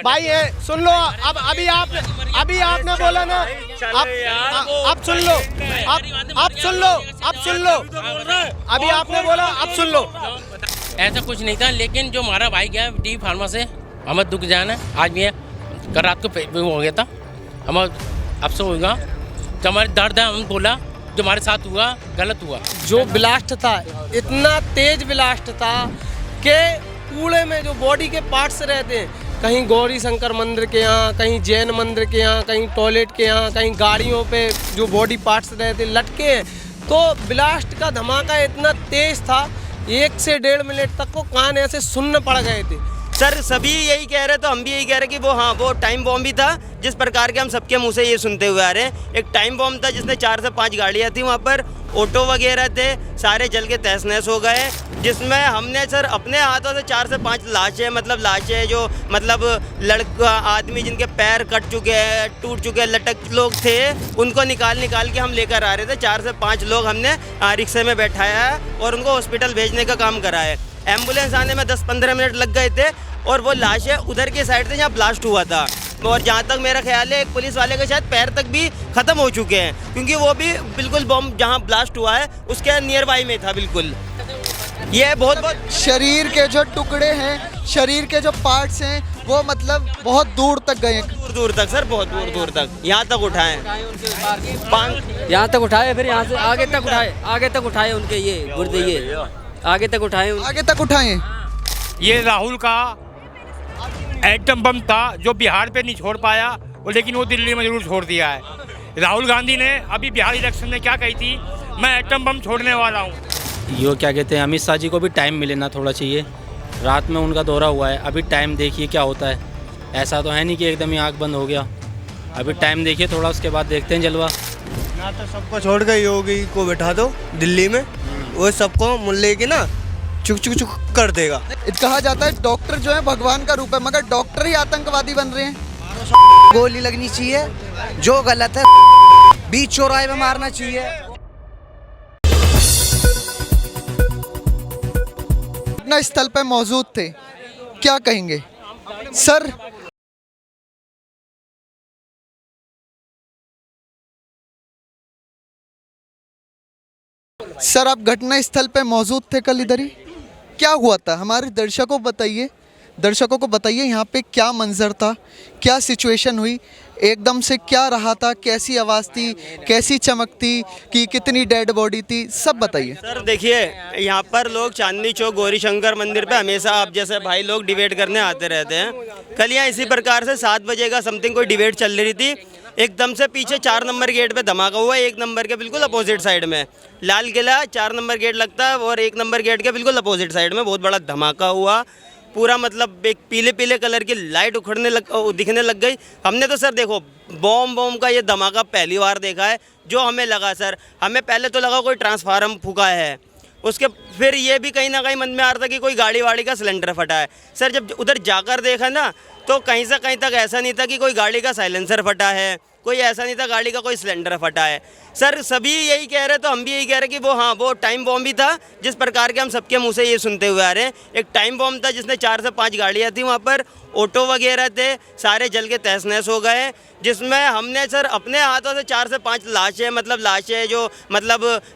भाई है सुन लो। अब अभी आपने बोला ना, अब सुन लो, अब सुन लो, अभी आपने बोला, अब सुन लो। ऐसा कुछ नहीं था, लेकिन जो हमारा भाई गया डी फार्मा से, हमें दुख जान है। आज भी है, कल रात को हो गया था, हमें अफसोस होगा तो हमारे दर्द है। हम बोला जो हमारे साथ हुआ गलत हुआ। जो ब्लास्ट था, इतना तेज ब्लास्ट था कि कूड़े में जो बॉडी के पार्ट्स रहते हैं, कहीं गौरी शंकर मंदिर के यहाँ, कहीं जैन मंदिर के यहाँ, कहीं टॉयलेट के यहाँ, कहीं गाड़ियों पे जो बॉडी पार्ट्स रहते लटके हैं। तो ब्लास्ट का धमाका इतना तेज था, 1 से 1.5 मिनट तक को कान ऐसे सुन्न पड़ गए थे। सर सभी यही कह रहे, तो हम भी यही कह रहे कि वो टाइम बॉम्ब भी था, जिस प्रकार के हम सबके मुंह से ये सुनते हुए आ रहे हैं। एक टाइम बॉम्ब था जिसने 4 से 5 गाड़ियाँ थी, वहाँ पर ऑटो वगैरह थे, सारे जल के तहस नहस हो गए। जिसमें हमने सर अपने हाथों से 4 से 5 लाशें जो लड़का आदमी जिनके पैर कट चुके हैं, टूट चुके हैं, लटक लोग थे, उनको निकाल के हम लेकर आ रहे थे। 4 से 5 लोग हमने रिक्शे में बैठाया है और उनको हॉस्पिटल भेजने का काम करा है। एम्बुलेंस आने में 10-15 मिनट लग गए थे और वो लाशें उधर के साइड से जहाँ ब्लास्ट हुआ था। और जहाँ तक मेरा ख्याल है, एक पुलिस वाले के शायद पैर तक भी ख़त्म हो चुके हैं, क्योंकि वो भी बिल्कुल बॉम्ब जहाँ ब्लास्ट हुआ है उसके नियर बाई में था बिल्कुल। ये बहुत शरीर के जो टुकड़े हैं, शरीर के जो पार्ट्स हैं, वो मतलब बहुत दूर तक गए, दूर तक सर, बहुत दूर तक, यहाँ तक उठाए, यहाँ तक उठाए, फिर यहाँ से आगे तक उठाए उनके ये गुर्दे, ये आगे तक उठाए। ये राहुल का एटम बम था जो बिहार पे नहीं छोड़ पाया, और लेकिन वो दिल्ली में जरूर छोड़ दिया है। राहुल गांधी ने अभी बिहार इलेक्शन में क्या कही थी, मैं एटम बम छोड़ने वाला हूँ। यो क्या कहते हैं, अमित शाह जी को भी टाइम मिले ना थोड़ा चाहिए। रात में उनका दौरा हुआ है, अभी टाइम देखिए क्या होता है। ऐसा तो है नहीं कि एकदम ही आँख बंद हो गया, अभी टाइम देखिए थोड़ा, उसके बाद देखते हैं जलवा। ना तो सबको छोड़ के योगी को बैठा दो दिल्ली में, वो सबको मुल्ले की ना चुक कर देगा। कहा जाता है डॉक्टर जो है भगवान का रूप है, मगर डॉक्टर ही आतंकवादी बन रहे हैं। गोली लगनी चाहिए, जो गलत है बीच चौराहे में मारना चाहिए। घटना स्थल पर मौजूद थे, क्या कहेंगे सर? सर आप घटना स्थल पे मौजूद थे कल इधर ही, क्या हुआ था? हमारे दर्शकों को बताइए यहाँ पे क्या मंजर था, क्या सिचुएशन हुई, एकदम से क्या रहा था, कैसी आवाज़ थी, कैसी चमक थी, कि कितनी डेड बॉडी थी, सब बताइए। सर देखिए, यहाँ पर लोग चांदनी चौक गौरी शंकर मंदिर पे हमेशा आप जैसे भाई लोग डिबेट करने आते रहते हैं। कल यहाँ इसी प्रकार से 7 बजे का समथिंग कोई डिबेट चल रही थी, एकदम से पीछे 4 नंबर गेट पे धमाका हुआ। 1 नंबर के बिल्कुल अपोजिट साइड में लाल किला 4 नंबर गेट लगता है, और 1 नंबर गेट के बिल्कुल अपोजिट साइड में बहुत बड़ा धमाका हुआ। पूरा मतलब एक पीले कलर की लाइट दिखने लग गई। हमने तो सर देखो बॉम्ब का ये धमाका पहली बार देखा है। जो हमें लगा सर, हमें पहले तो लगा कोई ट्रांसफार्मर फूका है, उसके फिर ये भी कहीं ना कहीं मन में आ रहा था कि कोई गाड़ी वाड़ी का सिलेंडर फटा है। सर जब उधर जाकर देखा ना, तो कहीं से कहीं तक ऐसा नहीं था कि कोई गाड़ी का साइलेंसर फटा है, कोई ऐसा नहीं था गाड़ी का कोई सिलेंडर फटा है। सर सभी यही कह रहे, तो हम भी यही कह रहे कि वो टाइम बॉम्ब भी था, जिस प्रकार के हम सबके मुंह से ये सुनते हुए आ रहे हैं। एक टाइम बॉम्ब था जिसने 4 से 5 गाड़ियाँ थी, वहाँ पर ऑटो वगैरह थे, सारे जल के तहस नहस हो गए। जिसमें हमने सर अपने हाथों से 4 से 5 लाशें जो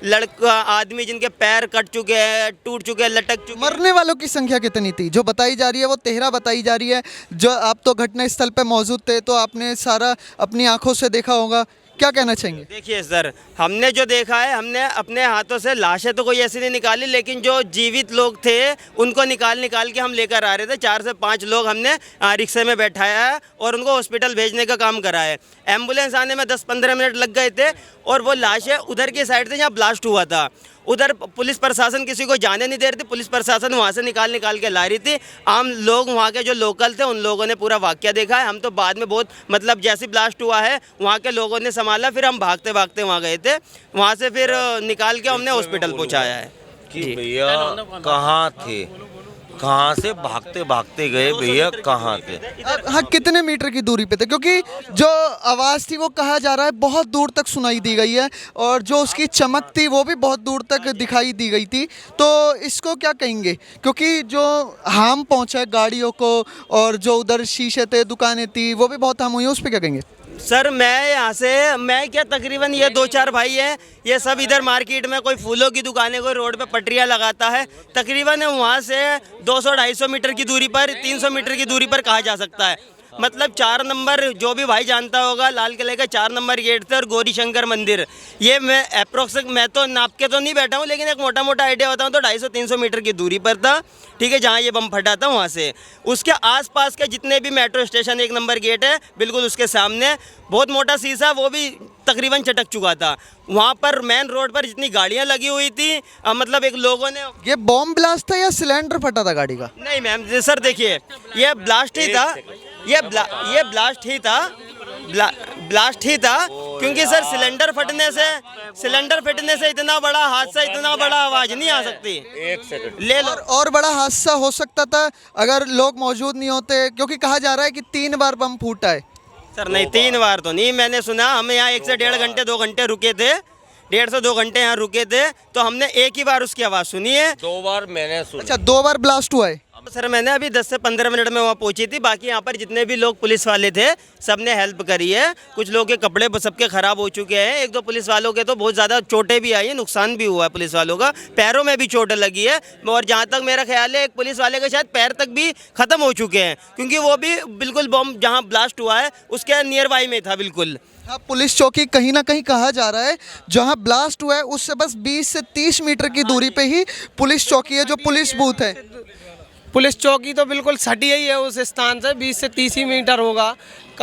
लड़का आदमी जिनके पैर कट चुके हैं, टूट चुके हैं, लटक चुके। मरने वालों की संख्या कितनी थी? जो बताई जा रही है वो 13 बताई जा रही है। जो आप तो घटना स्थल पे मौजूद थे, तो आपने सारा अपनी आंखों से देखा होगा, क्या कहना चाहेंगे? देखिए सर, हमने जो देखा है, हमने अपने हाथों से लाशें तो कोई ऐसी नहीं निकाली, लेकिन जो जीवित लोग थे उनको निकाल के हम लेकर आ रहे थे। 4 से 5 लोग हमने रिक्शे में बैठाया है और उनको हॉस्पिटल भेजने का काम करा है। एम्बुलेंस आने में 10-15 मिनट लग गए थे और वो लाशें उधर की साइड से जहाँ ब्लास्ट हुआ था, उधर पुलिस प्रशासन किसी को जाने नहीं दे रही थी। पुलिस प्रशासन वहाँ से निकाल के ला रही थी। आम लोग वहाँ के जो लोकल थे, उन लोगों ने पूरा वाक़या देखा है। हम तो बाद में बहुत जैसे ब्लास्ट हुआ है वहाँ के लोगों ने संभाला, फिर हम भागते वहाँ गए थे, वहाँ से फिर निकाल के हमने हॉस्पिटल पहुँचाया है। कि भैया कहाँ थे, कहाँ से भागते भागते गए भैया, कहाँ थे? हाँ, कितने मीटर की दूरी पे थे? क्योंकि जो आवाज़ थी वो कहा जा रहा है बहुत दूर तक सुनाई दी गई है और जो उसकी चमक थी वो भी बहुत दूर तक दिखाई दी गई थी। तो इसको क्या कहेंगे? क्योंकि जो हार्म पहुंचा है गाड़ियों को और जो उधर शीशे थे, दुकानें थी, वो भी बहुत हार्म हुई है, उस पर क्या कहेंगे? सर मैं यहाँ से, मैं क्या तकरीबन ये 2-4 भाई हैं, ये सब इधर मार्केट में कोई फूलों की दुकानें, कोई रोड पे पटरियाँ लगाता है। तकरीबन वहाँ से 200-250 मीटर की दूरी पर, 300 मीटर की दूरी पर कहा जा सकता है। मतलब 4 नंबर, जो भी भाई जानता होगा, लाल किले का 4 नंबर गेट थे और गौरी शंकर मंदिर, ये मैं अप्रोक्स, मैं तो नाप के तो नहीं बैठा हूँ, लेकिन एक मोटा मोटा आइडिया बताऊँ तो 250-300 मीटर की दूरी पर था, ठीक है, जहाँ ये बम फटा था वहाँ से। उसके आसपास के जितने भी मेट्रो स्टेशन 1 नंबर गेट है, बिल्कुल उसके सामने बहुत मोटा शीशा, वो भी तकरीबन चटक चुका था। वहाँ पर मेन रोड पर जितनी गाड़ियाँ लगी हुई थी, मतलब एक लोगों ने, ये बॉम्ब ब्लास्ट था या सिलेंडर फटा था गाड़ी का? नहीं मैम सर देखिए, ये ब्लास्ट ही था, ये ब्लास्ट ही था, ब्लास्ट ही था, क्योंकि सर सिलेंडर फटने से इतना बड़ा हादसा, इतना बड़ा आवाज़ नहीं आ सकती। एक सेकंड ले लो। और बड़ा हादसा हो सकता था अगर लोग मौजूद नहीं होते, क्योंकि कहा जा रहा है कि 3 बार बम फूटा है। सर नहीं, 3 बार तो नहीं, मैंने सुना, हम यहाँ 1 से 1.5 घंटे 2 घंटे रुके थे, 1.5 से 2 घंटे यहाँ रुके थे, तो हमने एक ही बार उसकी आवाज़ सुनी है। 2 बार मैंने सुना। अच्छा, 2 बार ब्लास्ट हुआ है? सर मैंने अभी 10 से 15 मिनट में वहाँ पहुंची थी। बाकी यहाँ पर जितने भी लोग पुलिस वाले थे, सब ने हेल्प करी है। कुछ लोगों के कपड़े सबके ख़राब हो चुके हैं, 1-2 पुलिस वालों के तो बहुत ज़्यादा चोटें भी आई हैं, नुकसान भी हुआ है पुलिस वालों का, पैरों में भी चोटें लगी है। और जहाँ तक मेरा ख्याल है, एक पुलिस वाले के शायद पैर तक भी ख़त्म हो चुके हैं, क्योंकि वो भी बिल्कुल बम जहाँ ब्लास्ट हुआ है उसके नियर बाई में था बिल्कुल। हाँ, पुलिस चौकी कहीं ना कहीं कहा जा रहा है जहाँ ब्लास्ट हुआ है उससे बस 20 से 30 मीटर की दूरी पे ही पुलिस चौकी है, जो पुलिस बूथ है। पुलिस चौकी तो बिल्कुल सटी ही है उस स्थान से, 20 से 30 ही मीटर होगा।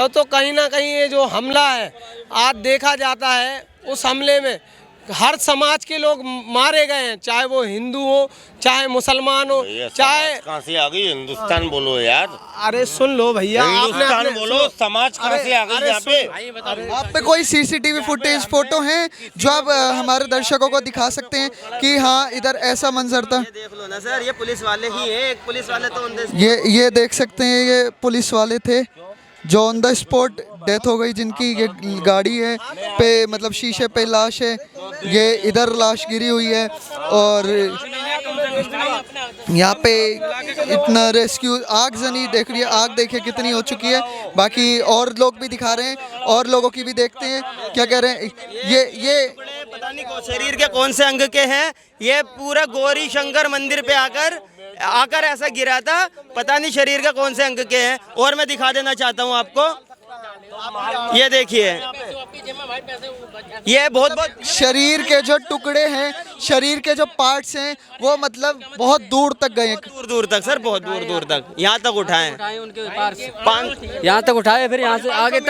तो कहीं ना कहीं ये जो हमला है आज देखा जाता है, उस हमले में हर समाज के लोग मारे गए हैं, चाहे वो हिंदू हो, चाहे मुसलमान हो, चाहे कहाँ से आ गई? हिंदुस्तान बोलो यार। अरे सुन लो भैया, हिंदुस्तान बोलो, समाज कहाँ से आ गई यहाँ पे? आप पे कोई सीसीटीवी फुटेज, फोटो हैं जो आप हमारे दर्शकों को दिखा सकते हैं कि हाँ इधर ऐसा मंजर था? देख लो ना सर, ये पुलिस वाले ही हैं, एक पुलिस वाले तो ये देख सकते हैं, ये पुलिस वाले थे जो ऑन द स्पॉट डेथ हो गई, जिनकी ये गाड़ी है पे, मतलब शीशे पे लाश है, ये इधर लाश गिरी हुई है। और यहाँ पे इतना रेस्क्यू, आगजनी देख रही है, आग देखिए कितनी हो चुकी है। बाकी और लोग भी दिखा रहे हैं, और लोगों की भी देखते हैं क्या कह रहे हैं। ये पता नहीं शरीर के कौन से अंग के हैं, ये पूरा गौरी शंकर मंदिर पे आकर ऐसा गिरा था, पता नहीं शरीर का कौन से अंग के हैं। और मैं दिखा देना चाहता हूँ आपको, ये देखिए, ये बहुत शरीर के जो टुकड़े हैं, शरीर के जो पार्ट्स हैं, वो मतलब बहुत दूर तक गए, दूर तक सर, बहुत दूर तक, यहाँ तक उठाए उनके पास, यहाँ तक उठाए, फिर यहाँ से आगे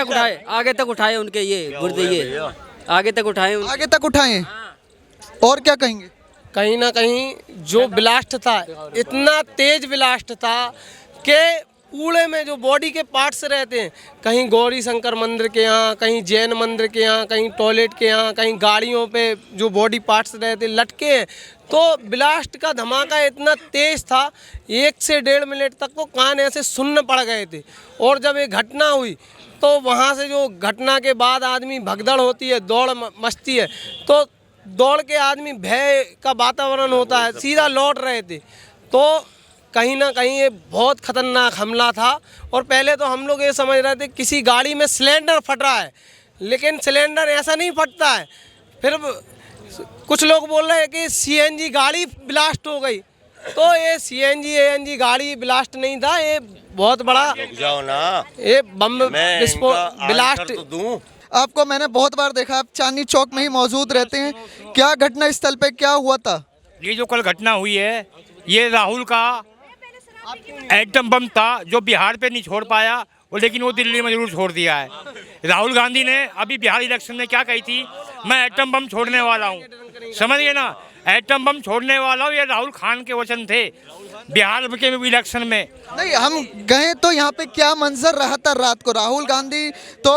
तक उठाए उनके ये गुर्दे, ये आगे तक उठाए। और क्या कहेंगे? कहीं ना कहीं जो ब्लास्ट था, इतना तेज ब्लास्ट था कि कूड़े में जो बॉडी के पार्ट्स रहते हैं, कहीं गौरी शंकर मंदिर के यहाँ, कहीं जैन मंदिर के यहाँ, कहीं टॉयलेट के यहाँ, कहीं गाड़ियों पे जो बॉडी पार्ट्स रहते लटके हैं। तो ब्लास्ट का धमाका इतना तेज था, 1 से 1.5 मिनट तक तो कान ऐसे सुन्न पड़ गए थे। और जब ये घटना हुई तो वहाँ से जो घटना के बाद आदमी भगदड़ होती है, दौड़ मचती है, तो दौड़ के आदमी भय का वातावरण होता है, सीधा लौट रहे थे। तो कहीं ना कहीं ये बहुत ख़तरनाक हमला था। और पहले तो हम लोग ये समझ रहे थे किसी गाड़ी में सिलेंडर फट रहा है, लेकिन सिलेंडर ऐसा नहीं फटता है। फिर कुछ लोग बोल रहे हैं कि सीएनजी गाड़ी ब्लास्ट हो गई, तो ये सीएनजी एएनजी गाड़ी ब्लास्ट नहीं था, ये बहुत बड़ा जाओ ना, ये बम विस्फोट ब्लास्ट। आपको मैंने बहुत बार देखा, आप चांदनी चौक में ही मौजूद रहते हैं, क्या घटना स्थल पे क्या हुआ था? ये जो कल घटना हुई है, ये राहुल का एटम बम था जो बिहार पे नहीं छोड़ पाया, और लेकिन वो दिल्ली में जरूर छोड़ दिया है। राहुल गांधी ने अभी बिहार इलेक्शन में क्या कही थी, मैं एटम बम छोड़ने वाला हूँ, समझ गए ना, एटम बम छोड़ने वाला हूँ, ये राहुल खान के वचन थे। बिहार के इलेक्शन में। नहीं, हम गए तो यहाँ पे क्या मंजर रहा था रात को। राहुल गांधी तो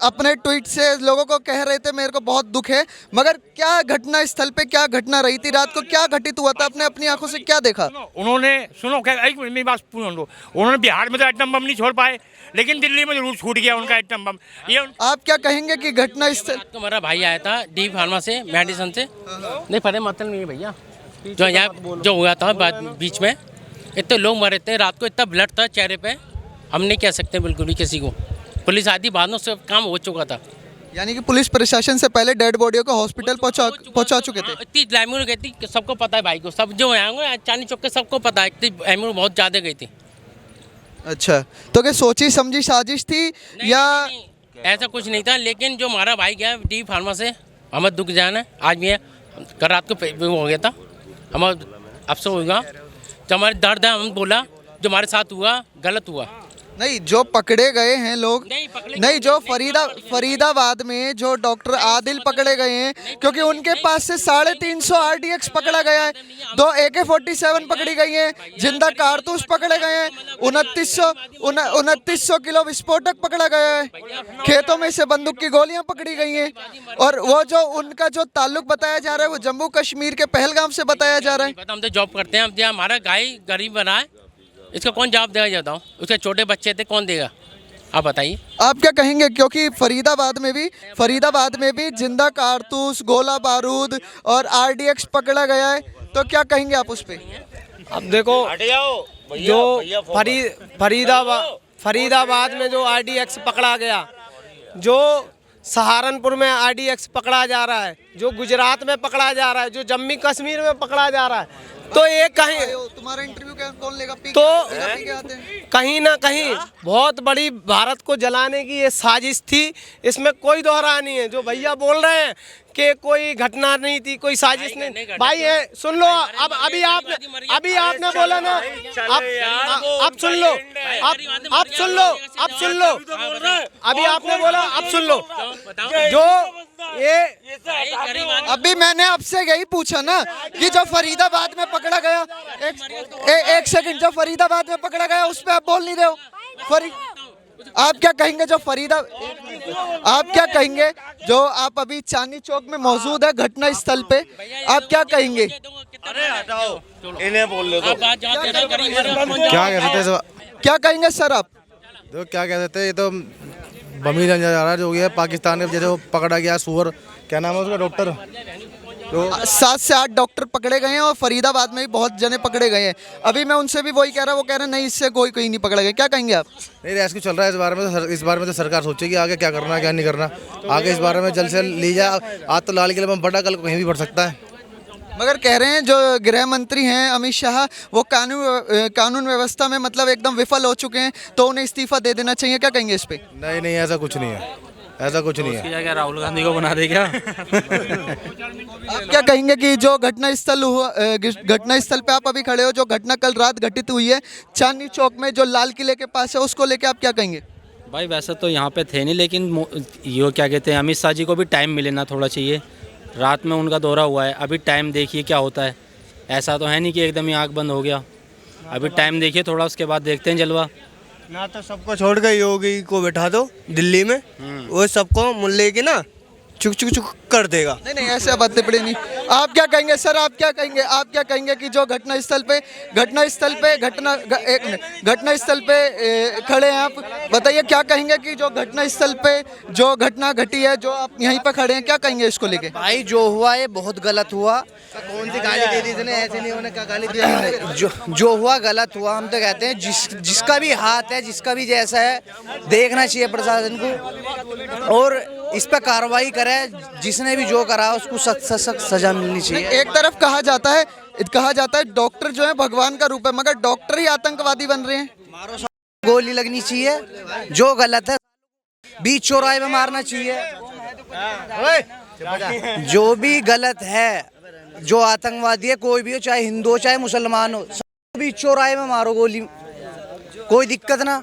अपने ट्वीट से लोगों को कह रहे थे मेरे को बहुत दुख है, मगर क्या घटना स्थल पे क्या घटना रही थी रात को, क्या घटित हुआ था, आपने अपनी आंखों से क्या देखा? उन्होंने एक मिनट मेरी बात पूर्ण लो। उन्होंने बिहार में तो एटम बम नहीं छोड़ पाए, लेकिन दिल्ली में जरूर छूट गया उनका एटम बम। ये आप क्या कहेंगे कि घटना स्थल? तो मेरा भाई आया था डी फार्मा से, मेडिसन से। नहीं पता मतलब नहीं है भैया, जो यहाँ जो हुआ था बीच में, इतने लोग मरे थे रात को, इतना ब्लड था चेहरे पे, हम नहीं कह सकते बिल्कुल भी किसी को। पुलिस आदि बाद में सब काम हो चुका था। यानी कि पुलिस प्रशासन से पहले डेड बॉडियों को हॉस्पिटल पहुंचा चुके थे। इतनी एम्बुलेंस गई थी, सबको पता है भाई को, सब जो आएंगे चांदनी चौक के सबको पता है, इतनी एम्बुलेंस बहुत ज़्यादा गई थी। अच्छा, तो क्या सोची समझी साजिश थी या? ऐसा कुछ नहीं था, लेकिन जो हमारा भाई गया डी फार्मा से, हमें दुख जान है। आज भी है, कल रात को वो हो गया था, हमें अफसोस होगा, जो हमारे दर्द है, हम बोला जो हमारे साथ हुआ गलत हुआ। नहीं, जो पकड़े गए हैं लोग, नहीं जो फरीदाबाद में जो डॉक्टर आदिल पकड़े गए हैं, क्योंकि उनके पास से 350 RDX पकड़ा गया है, 2 AK-47 पकड़ी गई हैं, जिंदा कारतूस पकड़े गए हैं, 2900 किलो विस्फोटक पकड़ा गया है, खेतों में से बंदूक की गोलियां पकड़ी गई हैं, और वो जो उनका जो ताल्लुक बताया जा रहा है वो जम्मू कश्मीर के पहलगाम से बताया जा रहा है। हम तो जॉब करते हैं, हम हमारा गाय गरीब बना है, इसका कौन जवाब देगा? जाता हूँ, उसके छोटे बच्चे थे, कौन देगा? आप बताइए। आप क्या कहेंगे, क्योंकि फरीदाबाद में भी जिंदा कारतूस, गोला बारूद और RDX पकड़ा गया है, तो क्या कहेंगे आप उस पे? अब देखो, जो फरीदाबाद में जो RDX पकड़ा गया, जो सहारनपुर में RDX पकड़ा जा रहा है, जो गुजरात में पकड़ा जा रहा है, जो जम्मू कश्मीर में पकड़ा जा रहा है, तो ये कहीं तुम्हारा इंटरव्यू कौन लेगा? तो कहीं ना कहीं बहुत बड़ी भारत को जलाने की ये साजिश थी, इसमें कोई दोहरा नहीं है। जो भैया बोल रहे हैं कि कोई घटना नहीं थी, कोई साजिश नहीं भाई है, सुन लो। अब अभी आपने बोला ना, अब सुन लो, अभी आपने बोला, अब सुन लो। जो ये अभी मैंने आपसे यही पूछा ना कि जो फरीदाबाद में पकड़ा गया, एक सेकंड, जो फरीदाबाद में पकड़ा गया उस पे आप बोल नहीं रहे हो। आप क्या कहेंगे आप क्या कहेंगे जो आप अभी चांदनी चौक में मौजूद है घटना स्थल पे, आप क्या कहेंगे? अरे हटाओ, इन्हें बोल ले दो। क्या कहेंगे सर आप? देखो क्या कह सकते हैं, ये तो बमी जा रहा है जो गया पाकिस्तान में, जैसे वो पकड़ा गया सुअर, क्या नाम है उसका, डॉक्टर, तो 7 से 8 डॉक्टर पकड़े गए हैं और फरीदाबाद में भी बहुत जने पकड़े गए हैं। अभी मैं उनसे भी वही कह रहा, वो कह रहे हैं नहीं, इससे कोई नहीं पकड़ा गया। क्या कहेंगे आप? नहीं, रेस्क्यू चल रहा है इस बारे में तो सरकार सोचेगी आगे क्या करना है क्या नहीं करना, आगे इस बारे में जल्द से ली जाए। आज तो लाल किले में बढ़ा, कल कहीं भी बढ़ सकता है। मगर कह रहे हैं जो गृह मंत्री हैं अमित शाह, वो कानून व्यवस्था में मतलब एकदम विफल हो चुके हैं, तो उन्हें इस्तीफा दे देना चाहिए। क्या कहेंगे इस पे? नहीं, ऐसा कुछ नहीं है, ऐसा कुछ नहीं है। क्या राहुल गांधी को बना दे क्या? आप क्या कहेंगे कि जो घटना स्थल पे आप अभी खड़े हो, जो घटना कल रात घटित हुई है चांदनी चौक में जो लाल किले के पास है, उसको लेके आप क्या कहेंगे? भाई वैसे तो यहाँ पे थे नहीं, लेकिन ये क्या कहते हैं, अमित शाह जी को भी टाइम मिलना थोड़ा चाहिए। रात में उनका दौरा हुआ है, अभी टाइम देखिए क्या होता है। ऐसा तो है नहीं कि एकदम ही आँख बंद हो गया, अभी टाइम देखिए थोड़ा, उसके बाद देखते हैं जलवा। ना तो सबको छोड़ के योगी को बैठा दो दिल्ली में, वो सबको मुल्ले की ना चुक चुक चुक कर देगा। नहीं, ऐसे बातें पड़ी नहीं। आप क्या कहेंगे सर, आप क्या कहेंगे कि जो घटना स्थल पे खड़े हैं आप, बताइए क्या कहेंगे कि जो घटना स्थल पे जो घटना घटी है, जो आप यहीं पे खड़े हैं, क्या कहेंगे इसको लेके? भाई जो हुआ ये बहुत गलत हुआ। कौन सी गाली दे दी इसने? ऐसे नहीं होने का गाली दिया। जो हुआ गलत हुआ। हम तो कहते हैं जिसका भी हाथ है, जिसका भी जैसा है, देखना चाहिए प्रशासन को और इस पर कार्रवाई करे। जिसने भी जो करा उसको सख्त सजा मिलनी चाहिए। एक तरफ कहा जाता है डॉक्टर जो है भगवान का रूप है, मगर डॉक्टर ही आतंकवादी बन रहे हैं। गोली लगनी चाहिए, जो गलत है बीच चौराहे में मारना चाहिए। जो भी गलत है, जो आतंकवादी है, कोई भी हो, चाहे हिंदू हो चाहे मुसलमान हो, सब बीच चौराहे में मारो गोली, कोई दिक्कत ना।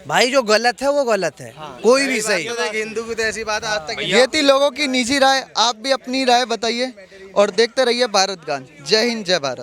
भाई जो गलत है वो गलत है, कोई भी सही। हिंदू की तो ऐसी बात आज तक। ये थी लोगों की निजी राय, आप भी अपनी राय बताइए और देखते रहिए भारत गान। जय हिंद, जय भारत।